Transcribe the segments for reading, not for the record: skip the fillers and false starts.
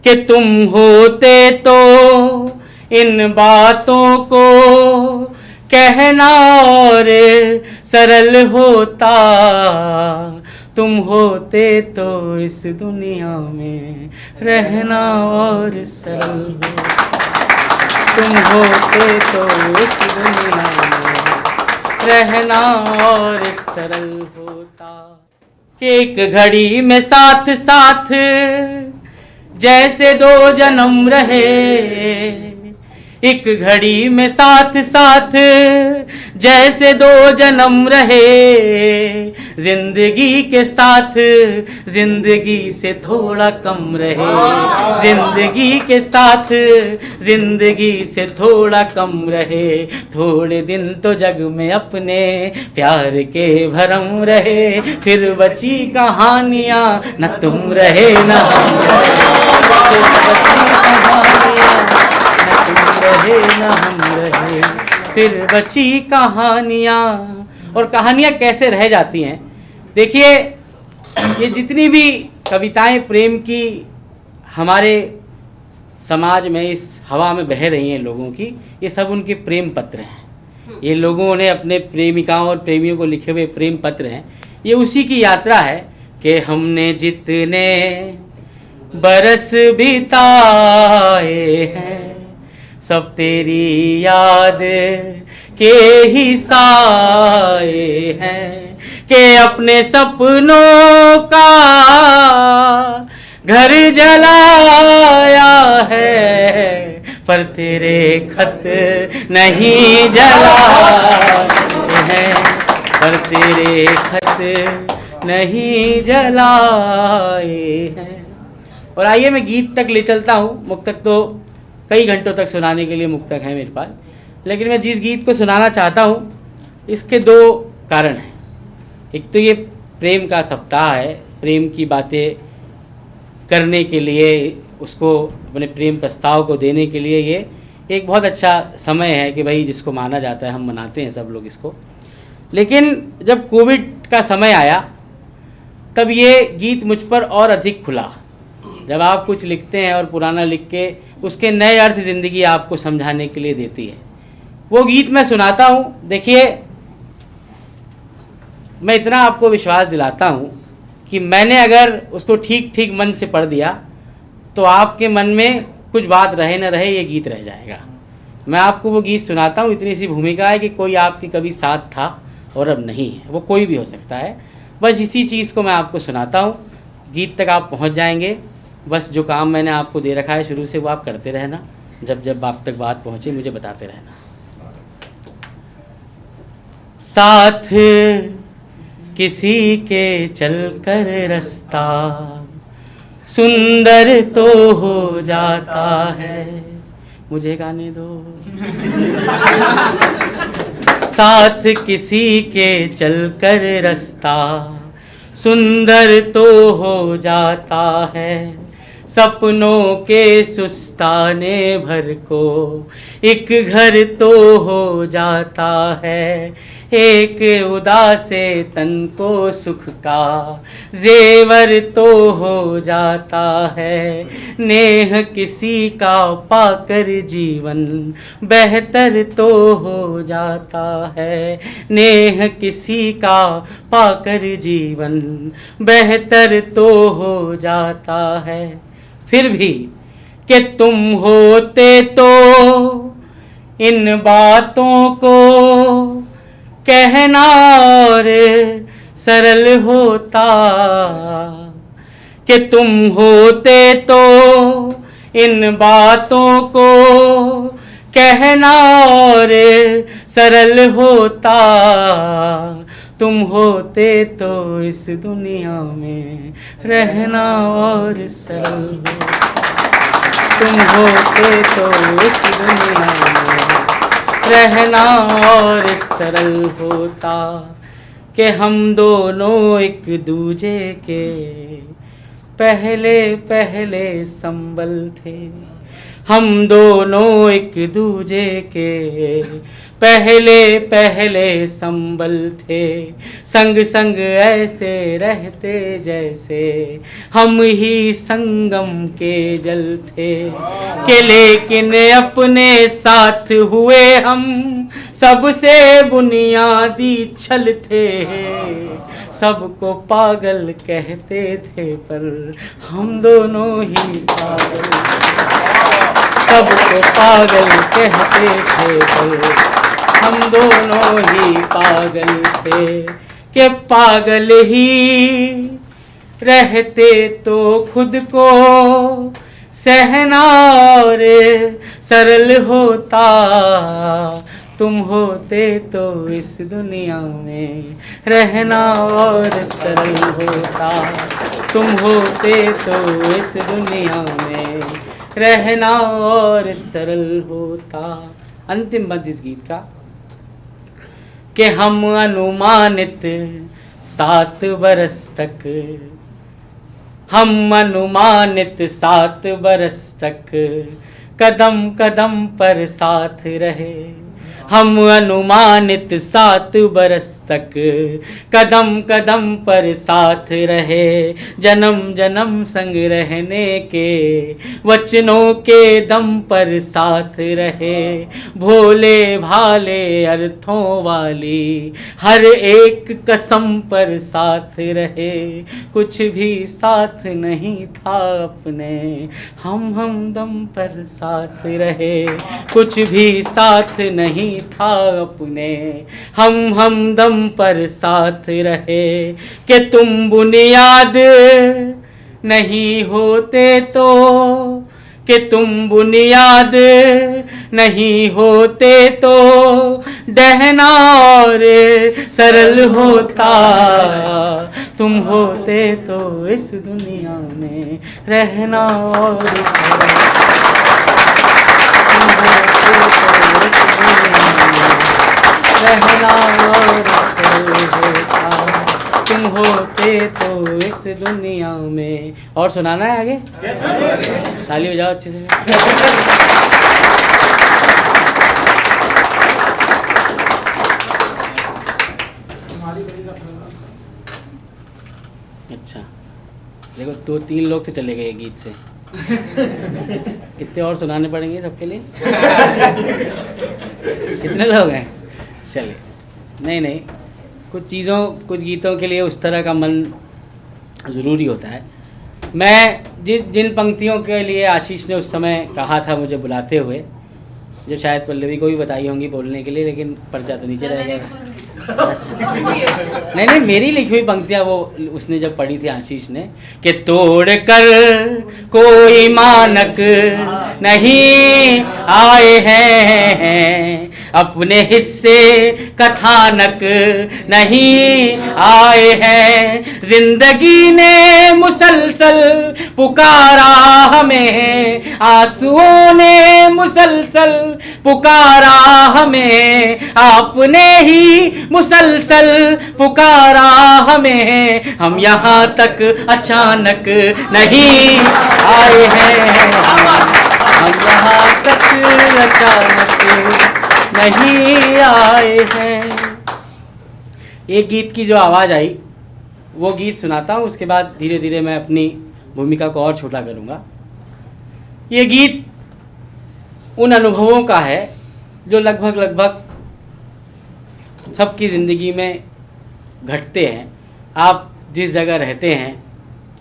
कि तुम होते तो इन बातों को कहना और सरल होता, तुम होते तो इस दुनिया में रहना और सरल होता, तुम होते तो इस दुनिया में रहना और सरल होता। कि एक घड़ी में साथ साथ जैसे दो जन्म रहे, एक घड़ी में साथ साथ जैसे दो जन्म रहे, जिंदगी के साथ जिंदगी से थोड़ा कम रहे, जिंदगी के साथ जिंदगी से थोड़ा कम रहे, थोड़े दिन तो जग में अपने प्यार के भरम रहे, फिर बची कहानियाँ न तुम रहे न हम रहे न हम रहे, फिर बची कहानियाँ। और कहानियाँ कैसे रह जाती हैं, देखिए ये जितनी भी कविताएं प्रेम की हमारे समाज में इस हवा में बह रही हैं लोगों की, ये सब उनके प्रेम पत्र हैं। ये लोगों ने अपने प्रेमिकाओं और प्रेमियों को लिखे हुए प्रेम पत्र हैं। ये उसी की यात्रा है कि हमने जितने बरस बिताए हैं सब तेरी याद के ही साए हैं, कि अपने सपनों का घर जलाया है पर तेरे खत नहीं जलाए हैं, पर तेरे खत नहीं जलाए हैं। और आइए मैं गीत तक ले चलता हूँ। मुक्तक तो कई घंटों तक सुनाने के लिए मुक्तक है मेरे पास, लेकिन मैं जिस गीत को सुनाना चाहता हूँ इसके दो कारण हैं। एक तो ये प्रेम का सप्ताह है, प्रेम की बातें करने के लिए, उसको अपने प्रेम प्रस्ताव को देने के लिए ये एक बहुत अच्छा समय है कि भाई जिसको माना जाता है, हम मनाते हैं सब लोग इसको। लेकिन जब कोविड का समय आया तब ये गीत मुझ पर और अधिक खुला। जब आप कुछ लिखते हैं और पुराना लिख के उसके नए अर्थ ज़िंदगी आपको समझाने के लिए देती है, वो गीत मैं सुनाता हूँ। देखिए मैं इतना आपको विश्वास दिलाता हूँ कि मैंने अगर उसको ठीक ठीक मन से पढ़ दिया तो आपके मन में कुछ बात रहे न रहे, ये गीत रह जाएगा। मैं आपको वो गीत सुनाता हूँ। इतनी सी भूमिका है कि कोई आपके कभी साथ था और अब नहीं है, वो कोई भी हो सकता है। बस इसी चीज़ को मैं आपको सुनाता हूँ, गीत तक आप पहुँच जाएंगे। बस जो काम मैंने आपको दे रखा है शुरू से वो आप करते रहना, जब जब आप तक बात पहुँचे मुझे बताते रहना। साथ किसी के चलकर रास्ता सुंदर तो हो जाता है, मुझे गाने दो। साथ किसी के चलकर रास्ता सुंदर तो हो जाता है, सपनों के सुस्ताने भर को एक घर तो हो जाता है, एक उदासे तन को सुख का जेवर तो हो जाता है, नेह किसी का पाकर जीवन बेहतर तो हो जाता है, नेह किसी का पाकर जीवन बेहतर तो हो जाता है। फिर भी कि तुम होते तो इन बातों को कहना और सरल होता, कि तुम होते तो इन बातों को कहना और सरल होता, तुम होते तो इस दुनिया में रहना और सरल होता, तुम होते तो इस दुनिया में रहना और सरल होता, कि हम दोनों एक दूजे के पहले पहले संबल थे, हम दोनों एक दूजे के पहले पहले संबल थे, संग संग ऐसे रहते जैसे हम ही संगम के जल थे। कि लेकिन अपने साथ हुए हम सबसे बुनियादी छल थे, सबको पागल कहते थे पर हम दोनों ही पागल, सबको पागल कहते थे पर हम दोनों ही पागल थे। कि पागल ही रहते तो खुद को सहना और सरल होता, तुम होते तो इस दुनिया में रहना और सरल होता, तुम होते तो इस दुनिया में रहना और सरल होता। अंतिम बंद इस गीत का कि हम अनुमानित 7 बरस तक, हम अनुमानित 7 बरस तक कदम कदम पर साथ रहे, हम अनुमानित 7 बरस तक कदम कदम पर साथ रहे, जन्म जन्म संग रहने के वचनों के दम पर साथ रहे, भोले भाले अर्थों वाली हर एक कसम पर साथ रहे, कुछ भी साथ नहीं था अपने हम दम पर साथ रहे, कुछ भी साथ नहीं था अपने हम दम पर साथ रहे। कि तुम बुनियाद नहीं होते तो, कि तुम बुनियाद नहीं होते तो डहना और सरल होता, तुम होते तो इस दुनिया में रहना और रहना और सरल होता, तुम होते तो इस दुनिया में। और सुनाना है आगे? ताली बजाओ अच्छे से। अच्छा देखो 2-3 लोग तो चले गए गीत से, कितने और सुनाने पड़ेंगे सबके लिए? कितने लोग हैं? चले नहीं कुछ गीतों के लिए उस तरह का मन ज़रूरी होता है। मैं जिन पंक्तियों के लिए आशीष ने उस समय कहा था मुझे बुलाते हुए, जो शायद पल्लवी को भी बताई होंगी बोलने के लिए, लेकिन पर्चा तो नीचे रहेगा। नहीं मेरी लिखी हुई पंक्तियाँ वो उसने जब पढ़ी थी आशीष ने, कि तोड़ कर कोई मानक नहीं आए हैं, अपने हिस्से कथानक नहीं आए हैं, जिंदगी ने मुसलसल पुकारा हमें, आंसुओं ने मुसलसल पुकारा हमें, आपने ही मुसलसल पुकारा हमें, हम यहाँ तक अचानक नहीं आए हैं, हम यहाँ तक अचानक नहीं आए हैं। एक गीत की जो आवाज़ आई वो गीत सुनाता हूँ, उसके बाद धीरे धीरे मैं अपनी भूमिका को और छोटा करूँगा। ये गीत उन अनुभवों का है जो लगभग सबकी ज़िंदगी में घटते हैं। आप जिस जगह रहते हैं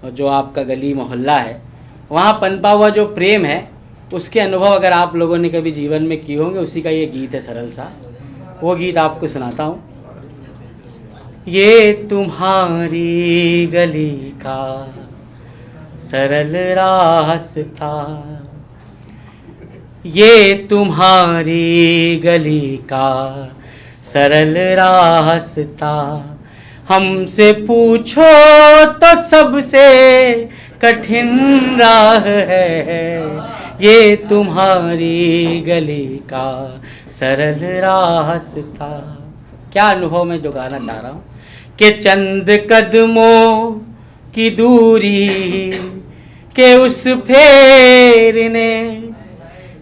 और जो आपका गली मोहल्ला है, वहाँ पनपा हुआ जो प्रेम है, उसके अनुभव अगर आप लोगों ने कभी जीवन में किए होंगे, उसी का ये गीत है सरल सा। वो गीत आपको सुनाता हूँ। ये तुम्हारी गली का सरल रास्ता, ये तुम्हारी गली का सरल रास्ता, हमसे पूछो तो सबसे कठिन राह है, ये तुम्हारी गली का सरल रास्ता। क्या अनुभव मैं जो गाना चाह रहा हूँ कि चंद कदमों की दूरी के उस फेरने,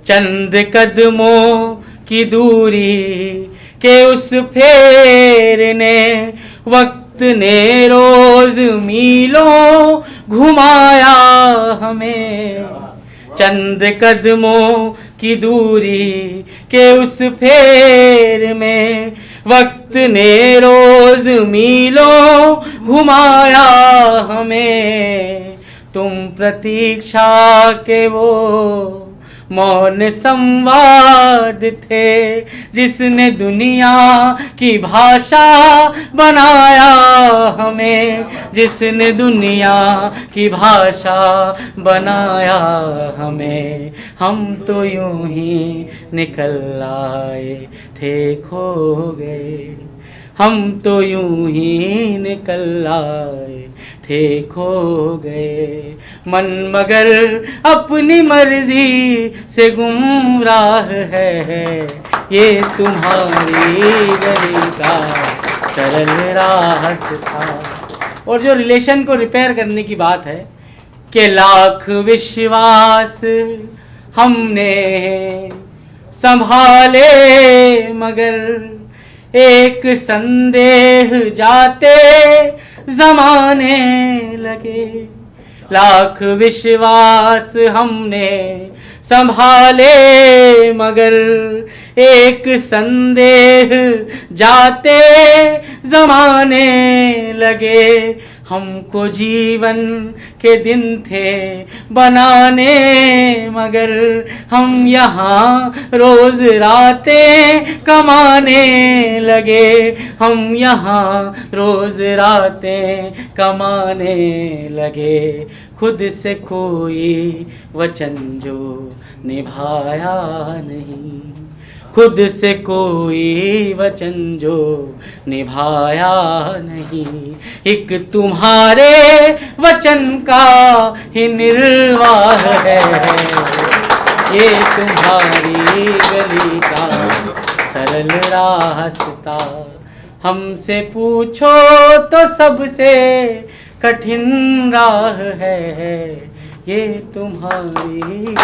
चंद कदमों की दूरी के उस फेरने, वक्त ने रोज मीलों घुमाया हमें। चंद कदमों की दूरी के उस फेर में, वक्त ने रोज मीलों घुमाया हमें। तुम प्रतीक्षा के वो मौन संवाद थे, जिसने दुनिया की भाषा बनाया हमें, जिसने दुनिया की भाषा बनाया हमें। हम तो यूं ही निकल आए थे खो गए, हम तो यूं ही निकल आए थे खो गए। मन मगर अपनी मर्जी से गुमराह है, ये तुम्हारी गली का सरल रास्ता। और जो रिलेशन को रिपेयर करने की बात है कि लाख विश्वास हमने संभाले, मगर एक संदेह जाते जमाने लगे। लाख विश्वास हमने संभाले, मगर एक संदेह जाते जमाने लगे। हमको जीवन के दिन थे बनाने, मगर हम यहाँ रोज रातें कमाने लगे। हम यहाँ रोज रातें कमाने लगे। खुद से कोई वचन जो निभाया नहीं, खुद से कोई वचन जो निभाया नहीं। एक तुम्हारे वचन का ही निर्वाह है, ये तुम्हारी गली का सरल रास्ता। हमसे पूछो तो सबसे कठिन राह है, ये तुम्हारी